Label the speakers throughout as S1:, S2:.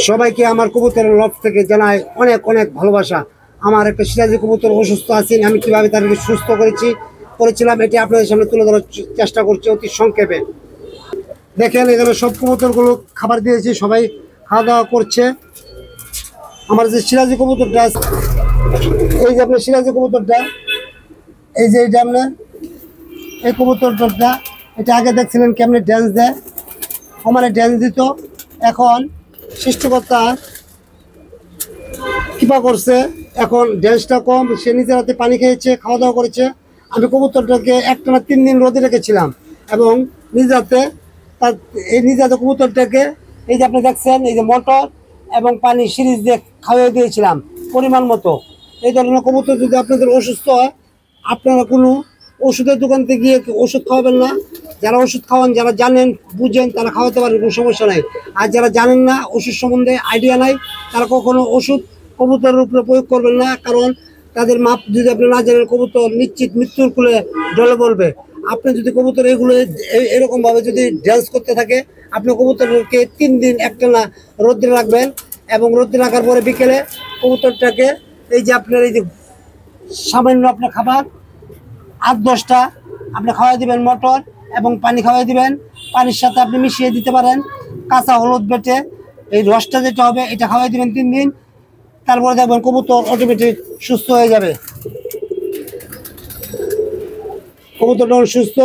S1: সবাইকে আমার কবুতরের লফ থেকে জানাই অনেক অনেক ভালোবাসা। আমার একটা সিরাজি কবুতর অসুস্থ আছেন, আমি কিভাবে তাদেরকে সুস্থ করেছিলাম এটি আপনাদের সামনে তুলে ধরার চেষ্টা করছি অতি সংক্ষেপে। দেখেন এখানে সব কবুতরগুলো খাবার দিয়েছি, সবাই খাওয়া দাওয়া করছে। আমার যে সিরাজি কবুতরটা, এই যে আপনার সিরাজি কবুতরটা, এই যে এইটা আপনার এই কবুতরটা, এটা আগে দেখছিলেন কেমনে ড্যান্স দেয়, আমার ড্যান্স দিত। এখন সৃষ্টিকর্তা কৃপা করছে, এখন ড্যান্সটা কম, সে নিজের হাতে পানি খেয়েছে, খাওয়া দাওয়া করেছে। আমি কবুতরটাকে একটানা 3 দিন রোদে রেখেছিলাম এবং নিজের হাতে এই নিজের হাতে কবুতরটাকে এই যে আপনি দেখছেন এই যে মটর এবং পানি সিরিজ দিয়ে খাওয়াই দিয়েছিলাম পরিমাণ মতো। এই ধরনের কবুতর যদি আপনাদের অসুস্থ হয়, আপনারা কোনো ওষুধের দোকান থেকে গিয়ে ওষুধ খাওয়াবেন না। যারা ওষুধ খাওয়ান, যারা জানেন বুঝেন, তারা খাওয়াতে পারেন, কোনো সমস্যা নাই। আর যারা জানেন না, ওষুধ সম্বন্ধে আইডিয়া নাই, তারা কখনো ওষুধ কবুতরের উপরে প্রয়োগ করবেন না। কারণ তাদের মাপ যদি আপনি না জানেন, কবুতর নিশ্চিত মৃত্যুর কুলে ঢলে বলবে। আপনি যদি কবুতর এগুলো এরকমভাবে যদি ড্যান্স করতে থাকে, আপনি কবুতরকে 3 দিন একটানা রোদ্রে রাখবেন এবং রোদ্রে রাখার পরে বিকেলে কবুতরটাকে এই যে আপনার এই যে সামান্য আপনার খাবার 8-10টা আপনি খাওয়াই দিবেন, মটর এবং পানি খাওয়াই দিবেন। পানির সাথে আপনি মিশিয়ে দিতে পারেন কাঁচা হলুদ বেটে, এই রসটা যেটা হবে এটা খাওয়াই দিবেন 3 দিন। তারপরে দেখবেন কবুতর অটোমেটিক সুস্থ হয়ে যাবে। কবুতরটা সুস্থ,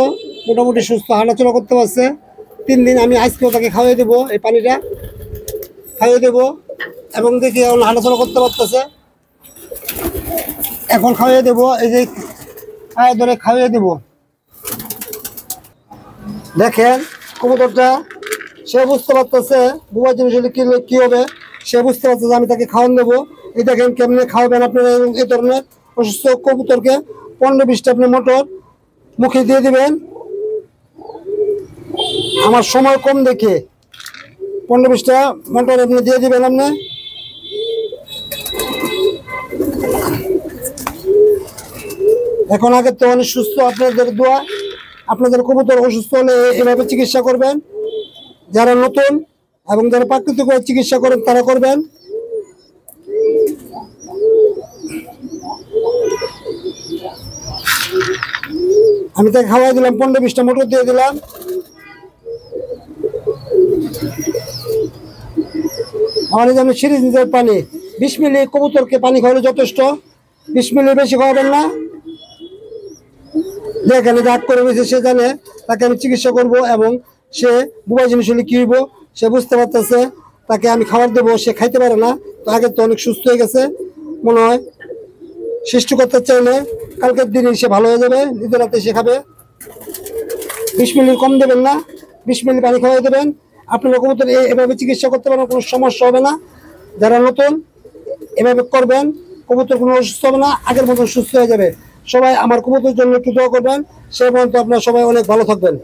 S1: মোটামুটি সুস্থ, হাঁটাচলা করতে পারছে। 3 দিন আমি আজকেও তাকে খাওয়াই দেবো, এই পানিটা খাইয়ে দেবো এবং দেখি এখন হাঁটাচলা করতে পারতেছে। এখন খাওয়াই দেবো, এই যে খাওয়া ধরে খাওয়াই দেবো। দেখেন কবুতরটা সে বুঝতে পারতেছে বুবার জিনিস হলে কি হবে, সে বুঝতে পারতেছে আমি তাকে খাওয়ান দেবো। এই দেখেন কেমনে খাওয়াবেন আপনারা এই ধরনের অসুস্থ কবুতরকে। 15-20টা আপনি মটর মুখে দিয়ে দিবেন। আমার সময় কম দেখে 15-20টা মটর আপনি দিয়ে দিবেন। আপনি এখন আগের তো অনেক সুস্থ, আপনাদের দোয়া। আপনাদের কবুতর অসুস্থ হলে এভাবে চিকিৎসা করবেন। যারা নতুন এবং যারা প্রাকৃতিক চিকিৎসা করেন তারা করবেন। আমি তাকে খাওয়াই দিলাম, 15-20টা মটর দিয়ে দিলাম। আমার এই যেমন সিরিজ নিজের পানি 20 মিলি কবুতরকে পানি খাওয়ালে যথেষ্ট, 20 মিলি বেশি খাওয়াবেন না। যেখানে দাগ করে রয়েছে সে জানে তাকে আমি চিকিৎসা করব এবং সে বুবা জিনিস হলে কি হইব সে বুঝতে পারতেছে। তাকে আমি খাবার দেবো, সে খাইতে পারে না, তো আগে তো অনেক সুস্থ হয়ে গেছে। মনে হয় সৃষ্টি করতে চাইলে কালকের দিনই সে ভালো হয়ে যাবে, নিজের হাতে সে খাবে। 20 মিলি কম দেবেন না, 20 মিলি পানি খাওয়াই দেবেন। আপনারা কবুতর এভাবে চিকিৎসা করতে পারেন, কোনো সমস্যা হবে না। যারা নতুন এভাবে করবেন, কবুতর কোনো অসুস্থ হবে না, আগের মতো সুস্থ হয়ে যাবে। সবাই আমার কবুতরের জন্য একটু দোয়া করবেন। সে পর্যন্ত আপনারা সবাই অনেক ভালো থাকবেন।